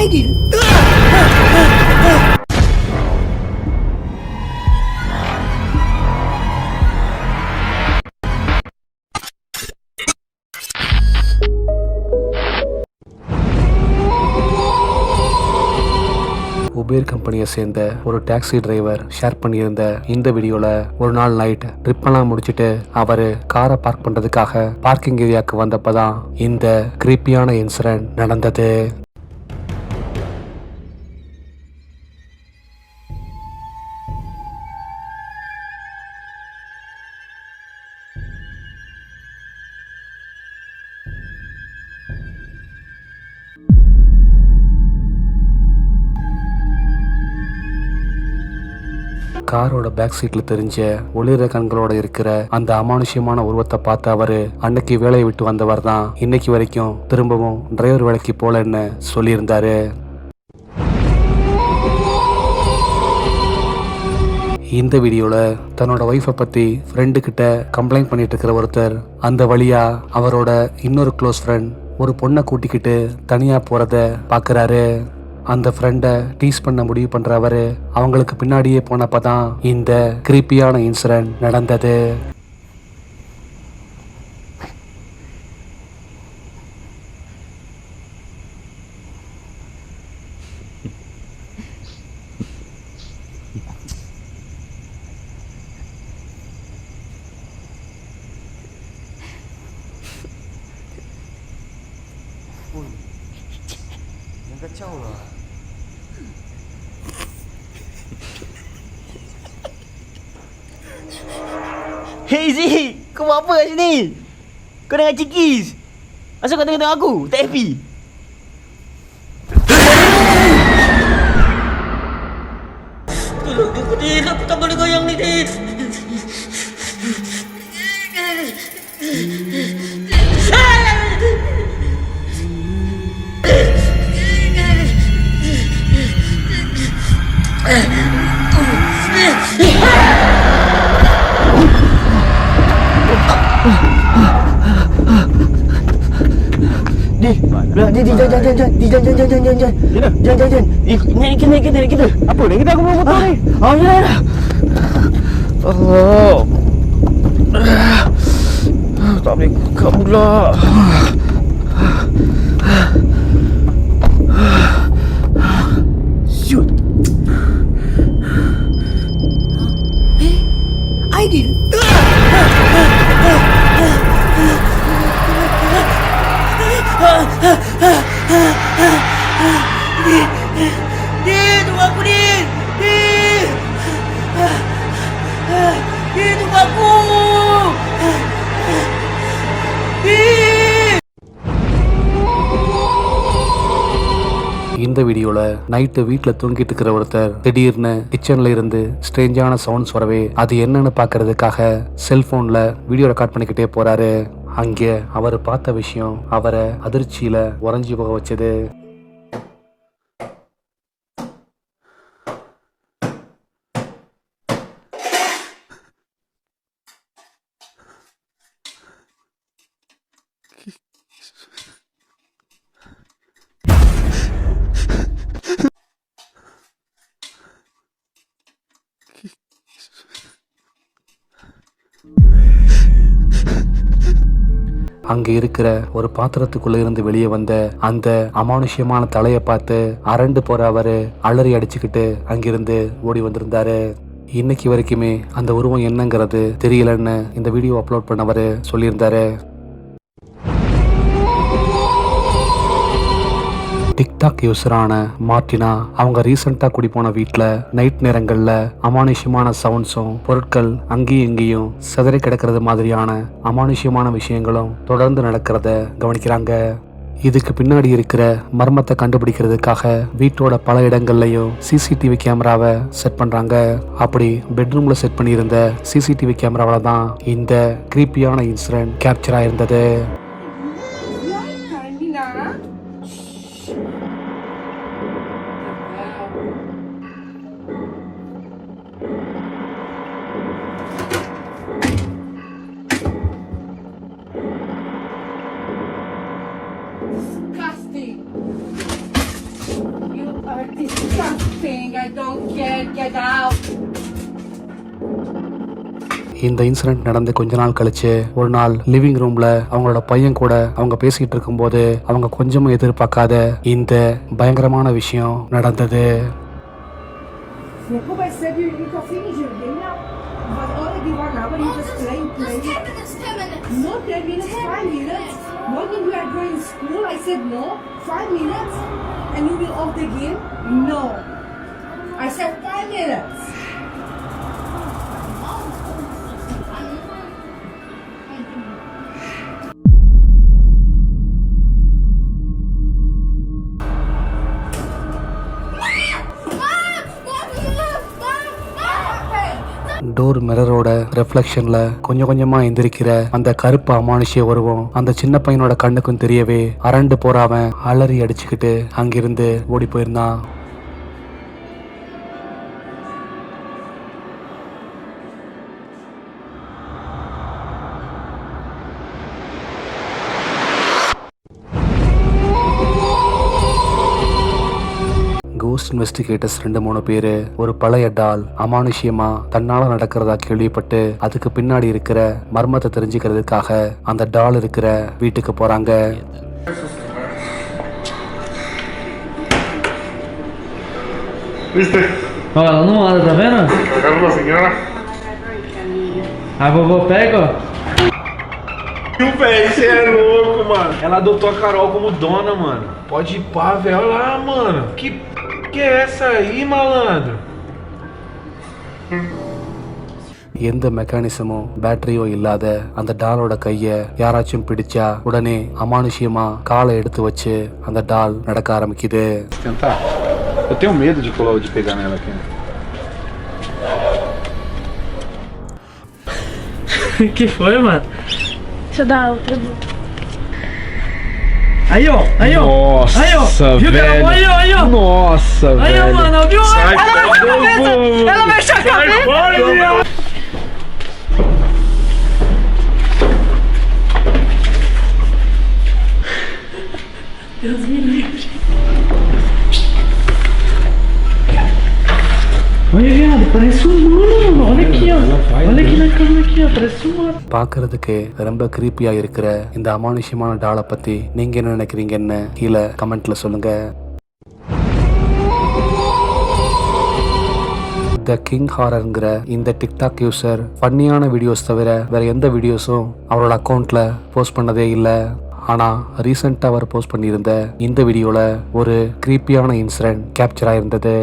I did. Uber கம்பெனியை சேர்ந்த ஒரு டாக்ஸி டிரைவர் ஷேர் பண்ணியிருந்த இந்த வீடியோல ஒரு நாள் நைட் ட்ரிப்பெல்லாம் முடிச்சுட்டு அவரு காரை பார்க் பண்றதுக்காக பார்க்கிங் ஏரியாவுக்கு வந்தப்பதான் இந்த கிரீப்பியான இன்சிடென்ட் நடந்தது. காரோட பேக் சீட்ல தெரிஞ்ச ஒளிர கண்களோட இருக்கிற அந்த அமானுஷ்யமான உருவத்தை பார்த்து அவரு அன்னைக்கு வேலையை விட்டு வந்தவர் தான் இன்னைக்கு வரைக்கும் திரும்பவும் டிரைவர் வேலைக்கு போலன்னு சொல்லியிருந்தாரு. இந்த வீடியோல தன்னோட ஒய்ஃபை பத்தி ஃப்ரெண்டு கிட்ட கம்ப்ளைண்ட் பண்ணிட்டு இருக்கிற ஒருத்தர் அந்த வழியா அவரோட இன்னொரு க்ளோஸ் ஃப்ரெண்ட் ஒரு பொண்ணை கூட்டிக்கிட்டு தனியா போறத பாக்குறாரு. அந்த ஃப்ரெண்டை டீஸ் பண்ண முடிவு பண்ற அவரு அவங்களுக்கு பின்னாடியே போனப்பதான் இந்த கிரீப்பியான இன்சிடென்ட் நடந்தது. Kacau lah. Hey Z, kau buat apa kat sini? Kau dengan Cikis? Asal kau tengok-tengok aku? Tak happy? Tolong aku Din, aku tak boleh goyang ni Din. Jangan. Naik kita. Apa? Naik kita aku bawa motor ni. Oh, ya. Oh. Tak boleh buka pula. Shoot. I did. Din, tunggu aku Din. Din, tunggu aku. இந்த வீடியோல night வீட்டுல தூங்கிட்டு இருக்கிற ஒருத்தர் திடீர்னு கிச்சன்ல இருந்து ஸ்ட்ரேஞ்சான sounds வரவே அது என்னன்னு பாக்குறதுக்காக செல்போன்ல வீடியோ ரெக்கார்ட் பண்ணிக்கிட்டே போறாரு. அங்கே அவர் பார்த்த விஷயம் அவரை அதிர்ச்சியில உறைஞ்சி போக வச்சது. அங்க இருக்கிற ஒரு பாத்திரத்துக்குள்ள இருந்து வெளியே வந்த அந்த அமானுஷ்யமான தலையை பார்த்து அரண்டு போற அவரு அலறி அடிச்சுக்கிட்டு அங்கிருந்து ஓடி வந்திருந்தாரு. இன்னைக்கு வரைக்குமே அந்த உருவம் என்னங்கிறது தெரியலன்னு இந்த வீடியோ அப்லோட் பண்ணவரு சொல்லியிருந்தாரு. டிக்டாக் யூஸரான மார்டினா அவங்க ரீசெண்டா குடி போன வீட்டுல நைட் நேரங்கள்ல அமானுஷ்யமான சவுண்ட்ஸும் பொருட்கள் அங்கேயும் இங்கேயும் சிதறி கிடக்கிறது மாதிரியான அமானுஷ்யமான விஷயங்களும் தொடர்ந்து நடக்கிறத கவனிக்கிறாங்க. இதுக்கு பின்னாடி இருக்கிற மர்மத்தை கண்டுபிடிக்கிறதுக்காக வீட்டோட பல இடங்கள்லயும் சிசிடிவி கேமராவை செட் பண்றாங்க. அப்படி பெட்ரூம்ல செட் பண்ணியிருந்த சிசிடிவி கேமராவில தான் இந்த கிரீப்பியான இன்சிடென்ட் கேப்சர் ஆயிருந்தது. Disgusting. Disgusting. I don't care. Get out. இந்த இன்சிடென்ட் நடந்து கொஞ்ச நாள் கழிச்சு ஒரு நாள் லிவிங் ரூம்ல அவங்களோட பையன் கூட அவங்க பேசிட்டு இருக்கும்போது அவங்க கொஞ்சமும் எதிர்பார்க்காத இந்த பயங்கரமான விஷயம் நடந்தது. Jacob, I said you need to finish your game now. But already 1 hour, you just playing. Not 10 minutes, 5 minutes. Morning we are going to school. I said no. 5 minutes. And you will off the game? No. I said 5 minutes. Door மிரரோட ரெஃப்ளெக்ஷன்ல கொஞ்சம் கொஞ்சமா எந்திரிக்கிற அந்த கருப்பு அமானுஷ்ய உருவம் அந்த சின்ன பையனோட கண்ணுக்கும் தெரியவே அரண்டு போறாவன் அலறி அடிச்சுக்கிட்டு அங்கிருந்து ஓடி போயிருந்தான். கோஸ்ட் இன்வெஸ்டிகேட்டர்ஸ் 2-3 பேரு ஒரு பழைய டால் அமானுஷ்யமா தன்னால நடக்கிறதா கேள்விப்பட்டு அதுக்கு பின்னாடி இருக்கிற மர்மத்தை தெரிஞ்சுக்கிறதுக்காக அந்த டால் இருக்கிற வீட்டுக்கு போறாங்க. Viste? Ó, ela não anda, tá vendo? Cagaram na senhora? A vovó pega, ó. E o velho, você é louco, mano. Ela adotou a Carol como dona, mano. Pode ir pá, velho. Olha lá, mano. Que é essa aí, malandro? எந்த மெக்கானிசமும் பேட்டரியோ இல்லாத அந்த டாலோட கைய யாராச்சும் பிடிச்சா உடனே அமானுஷ்யமா காலை எடுத்து வச்சு அந்த டால் நடக்க ஆரம்பிக்குது. Tentar? Eu tenho medo de pegar nela aqui. Que foi, mano? Deixa eu dar outra. Aí, ó. Aí, ó. Nossa, aí, ó. Viu que ela velho. aí, ó. Nossa, Aí, ó, velho. mano. Viu? Sai, Ela sai, mexeu a cabeça. vamos. Ela mexeu a cabeça. Fora, Deus me livre. Olha, viado, parece um humano, mano. Olha aqui, ó. Olha aqui na câmera aqui, ó. Parece um humano. பார்க்கறதுக்கு ரொம்ப கிரீப்பியா இருக்கிற இந்த அமானுஷ்யமான டாலை பத்தி நீங்க என்ன நினைக்கிறீங்கன்னு கீழே கமெண்ட்ல சொல்லுங்க. த கிங் ஹாரர்ங்கிற இந்த டிக்டாக் யூசர் ஃபன்னியான வீடியோஸ் தவிர வேற எந்த வீடியோஸும் அவரோட அக்கௌண்ட்ல போஸ்ட் பண்ணதே இல்லை. ஆனா ரீசெண்டா அவர் போஸ்ட் பண்ணியிருந்த இந்த வீடியோல ஒரு கிரீப்பியான இன்சிடென்ட் கேப்சர் ஆயிருந்தது.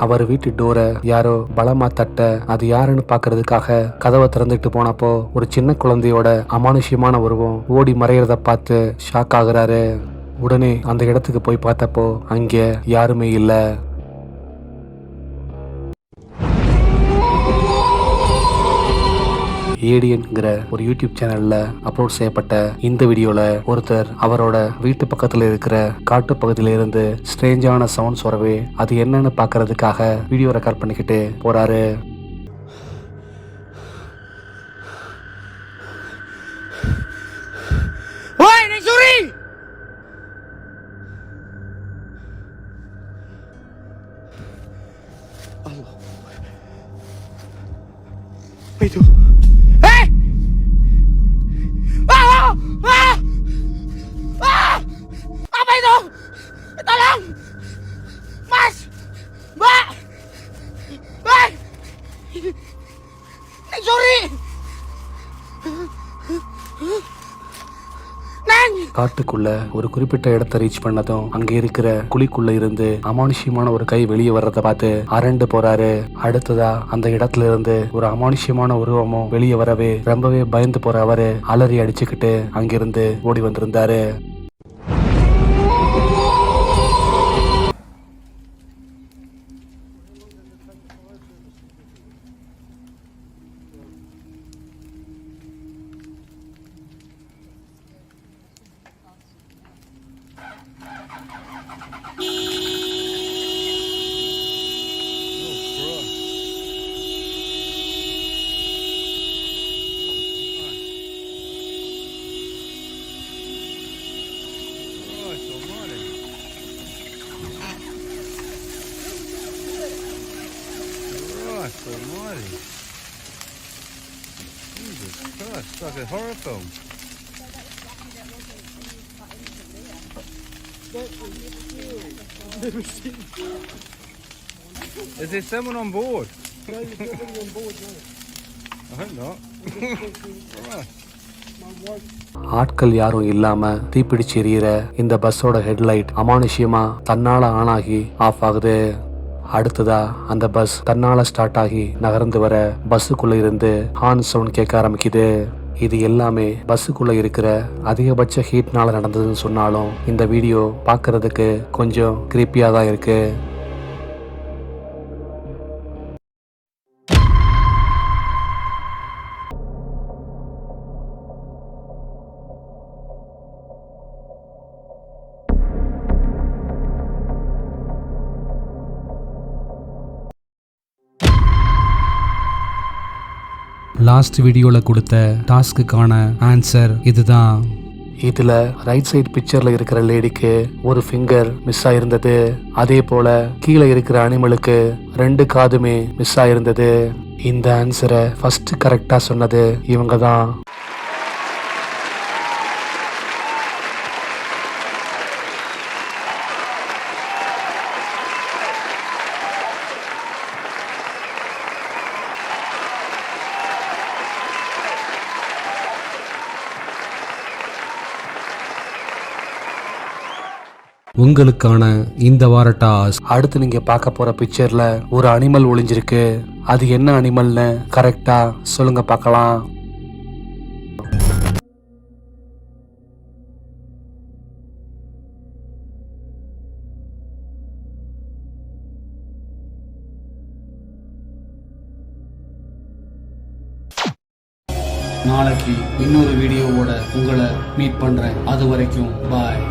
அவர் வீட்டு டோரை யாரோ பலமா தட்ட அது யாருன்னு பாக்குறதுக்காக கதவை திறந்துட்டு போனப்போ ஒரு சின்ன குழந்தையோட அமானுஷ்யமான உருவம் ஓடி மறைகிறத பார்த்து ஷாக் ஆகுறாரு. உடனே அந்த இடத்துக்கு போய் பார்த்தப்போ அங்க யாருமே இல்ல. ஏடியன்ங்கிற ஒரு யூடியூப் சேனல்ல அப்லோட் செய்யப்பட்ட இந்த வீடியோல ஒருத்தர் அவரோட வீட்டு பக்கத்துல இருக்கிற காட்டு பகுதியில இருந்து ஸ்ட்ரேஞ்சான சவுண்ட்ஸ் வரவே அது என்னன்னு பாக்குறதுக்காக வீடியோ ரெக்கார்ட் பண்ணிக்கிட்டு போறாரு. Itu. Hey! Ah! Ah! Ah! Apa itu? Tolong! Mas! Mbak! Mbak! Sorry! காட்டுக்குள்ள ஒரு குறிப்பிட்ட இடத்தை ரீச் பண்ணதும் அங்க இருக்கிற குழிக்குள்ள இருந்து அமானுஷ்யமான ஒரு கை வெளியே வர்றத பார்த்து அரண்டு போறாரு. அடுத்ததா அந்த இடத்துல இருந்து ஒரு அமானுஷ்யமான உருவமும் வெளியே வரவே ரொம்பவே பயந்து போற அவரு அலறி அடிச்சுக்கிட்டு அங்கிருந்து ஓடி வந்திருந்தாரு. bloody. Jesus Christ, it's like a horror film. Is there someone on board? No, there's nobody on board, no. I hope not. Right. ஆட்கள் யாரும் இல்லாம தீப்பிடிச்சு எரியிற இந்த பஸ்ஸோட ஹெட்லைட் அமானுஷ்யமா தன்னால ஆன் ஆகி ஆஃப் ஆகுது. அடுத்ததா அந்த பஸ் தன்னால ஸ்டார்ட் ஆகி நகர்ந்து வர பஸ்ஸுக்குள்ள இருந்து ஹார்ன் சவுண்ட் கேட்க ஆரம்பிக்குது. இது எல்லாமே பஸ்ஸுக்குள்ள இருக்கிற அதிகபட்ச ஹீட்னால நடந்ததுன்னு சொன்னாலும் இந்த வீடியோ பார்க்கிறதுக்கு கொஞ்சம் கிரீப்பியா தான் இருக்கு. லாஸ்ட் வீடியோல கொடுத்த டாஸ்க்குக்கான ஆன்சர் இதுதான். இதுல ரைட் சைடு பிக்சர்ல இருக்கிற லேடிக்கு ஒரு ஃபிங்கர் மிஸ் ஆயிருந்தது. அதே போல கீழே இருக்கிற அனிமலுக்கு 2 காதுமே மிஸ் ஆயிருந்தது. இந்த ஆன்சரை ஃபர்ஸ்ட் கரெக்டா சொன்னது இவங்க தான். உங்களுக்கான இந்த வார டாஸ்க். அடுத்து நீங்க பார்க்க போற பிக்சர்ல ஒரு அனிமல் ஒளிஞ்சிருக்கு. அது என்ன அனிமல்னு கரெக்டா சொல்லுங்க பார்க்கலாம். நாளைக்கு இன்னொரு வீடியோவோட உங்களை மீட் பண்றேன். அது வரைக்கும் பாய்.